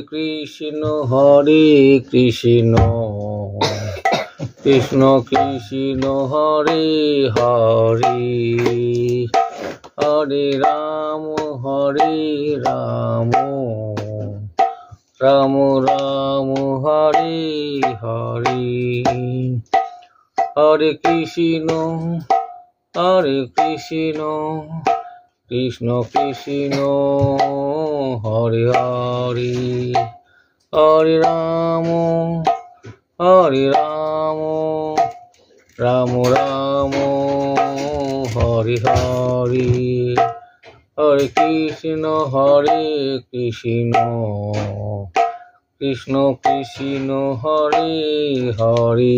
কৃষ্ণ হরে কৃষ্ণ কৃষ্ণ কৃষ্ণ হরে হরে হরে রাম রাম রাম হরে হরে হরে কৃষ্ণ কৃষ্ণ কৃষ্ণ হরে হরে হরে রাম রাম রাম হরে হরে হরে কৃষ্ণ কৃষ্ণ কৃষ্ণ হরে হরে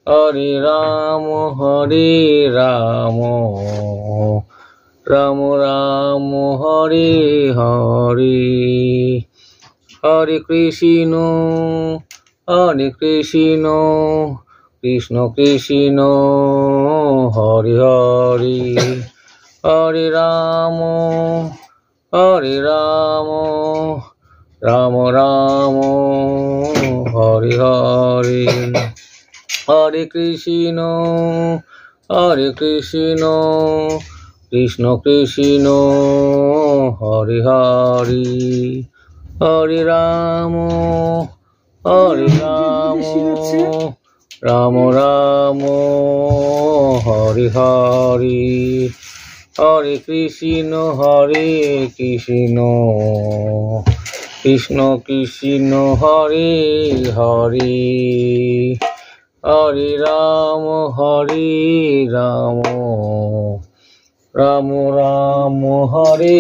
হরে রাম রাম রাম হরে হরে হরে কৃষ্ণ কৃষ্ণ কৃষ্ণ হরে হরে হরে রাম রাম রাম হরে হরে হরে কৃষ্ণ কৃষ্ণ কৃষ্ণ হরে হরে হরে রাম রাম রাম হরে হরে হরে কৃষ্ণ কৃষ্ণ কৃষ্ণ হরে হরে হরে রাম রাম রাম হরে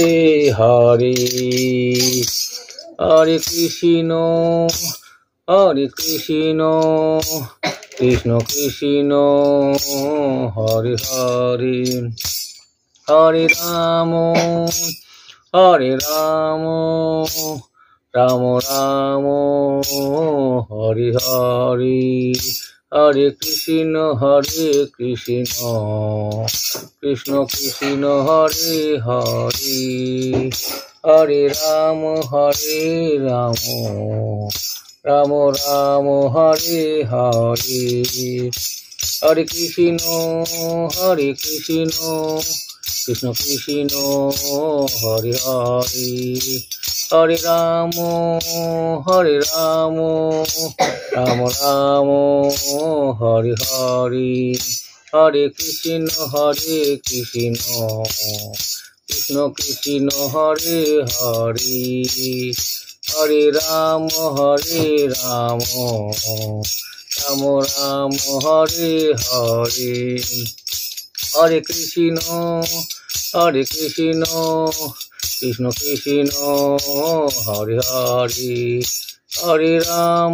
হরে হরে কৃষ্ণ কৃষ্ণ কৃষ্ণ হরে হরে হরে রাম রাম রাম হরে হরে হরে কৃষ্ণ কৃষ্ণ কৃষ্ণ হরে হরে হরে রাম রাম রাম হরে হরে হরে কৃষ্ণ কৃষ্ণ কৃষ্ণ হরে হরে হরে রাম রাম রাম হরে হরে হরে কৃষ্ণ কৃষ্ণ কৃষ্ণ হরে হরে হরে রাম রাম রাম হরে হরে হরে কৃষ্ণ কৃষ্ণ কৃষ্ণ হরে হরে হরে রাম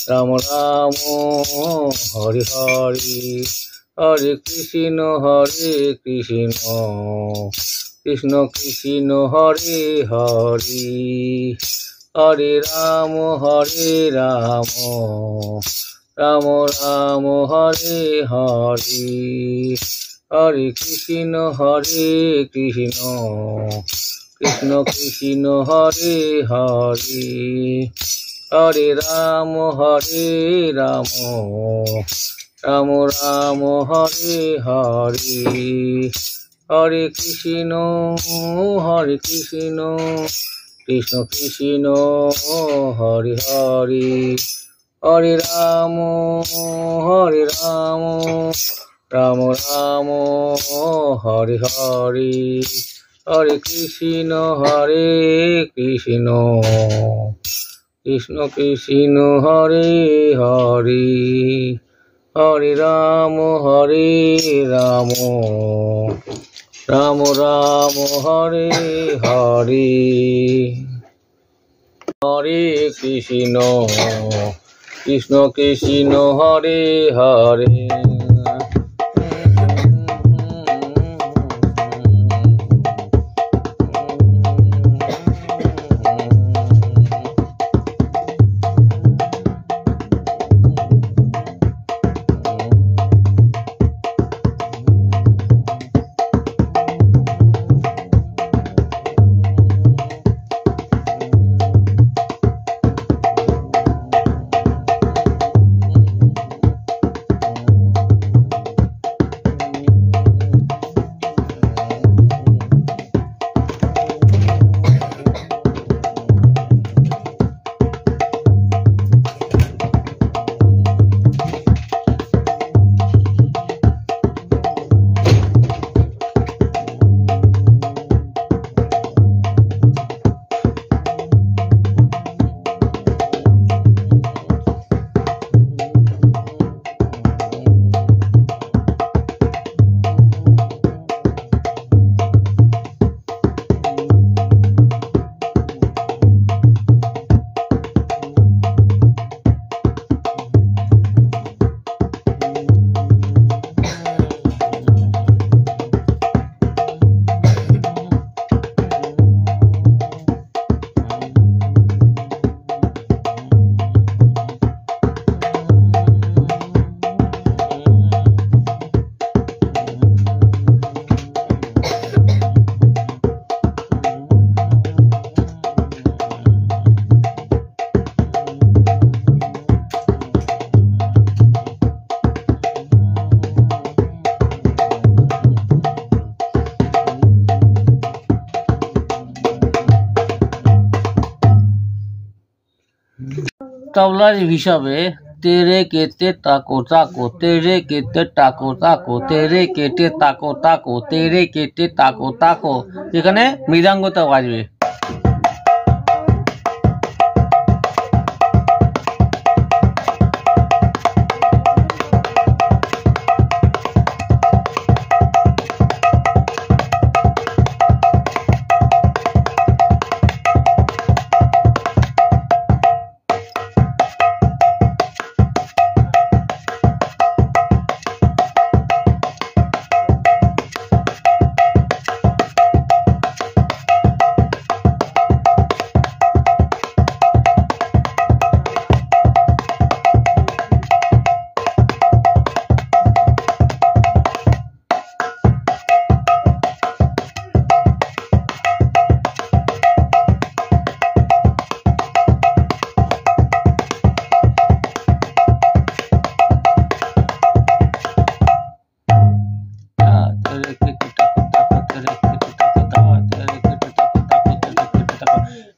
রাম রাম হরে হরে হরে কৃষ্ণ কৃষ্ণ কৃষ্ণ হরে হরে হরে রাম রাম রাম হরে হরে হরে কৃষ্ণ কৃষ্ণ কৃষ্ণ হরে হরে হরে রাম রাম রাম হরে হরে হরে কৃষ্ণ কৃষ্ণ কৃষ্ণ হরে হরে হরে রাম রাম রাম হরে হরে হরে কৃষ্ণ কৃষ্ণ কৃষ্ণ হরে হরে হরে রাম রাম রাম হরে হরে হরে কৃষ্ণ কৃষ্ণ কৃষ্ণ হরে হরে তবলার হিসাবে তেরে কেটে তাকো তাকো, তেরে কেটে তাকো তাকো, তেরে কেটে তাকো তাকো, তেরে কেটে তাকো তাকো, এখানে মৃদাঙ্গটা বাজবে।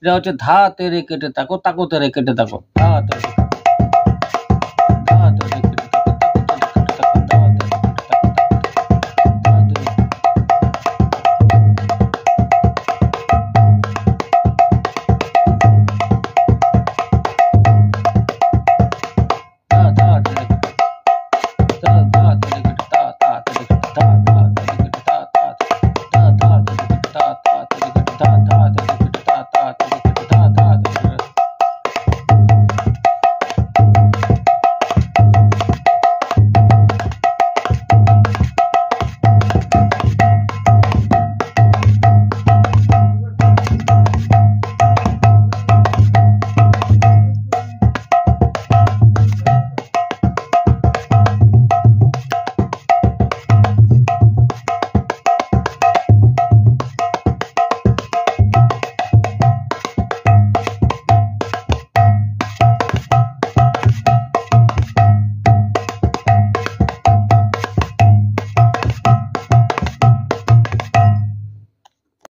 এটা হচ্ছে ধা তেরে কেটে তাকো তাকো তেরে কেটে তাকো, ধা তেরে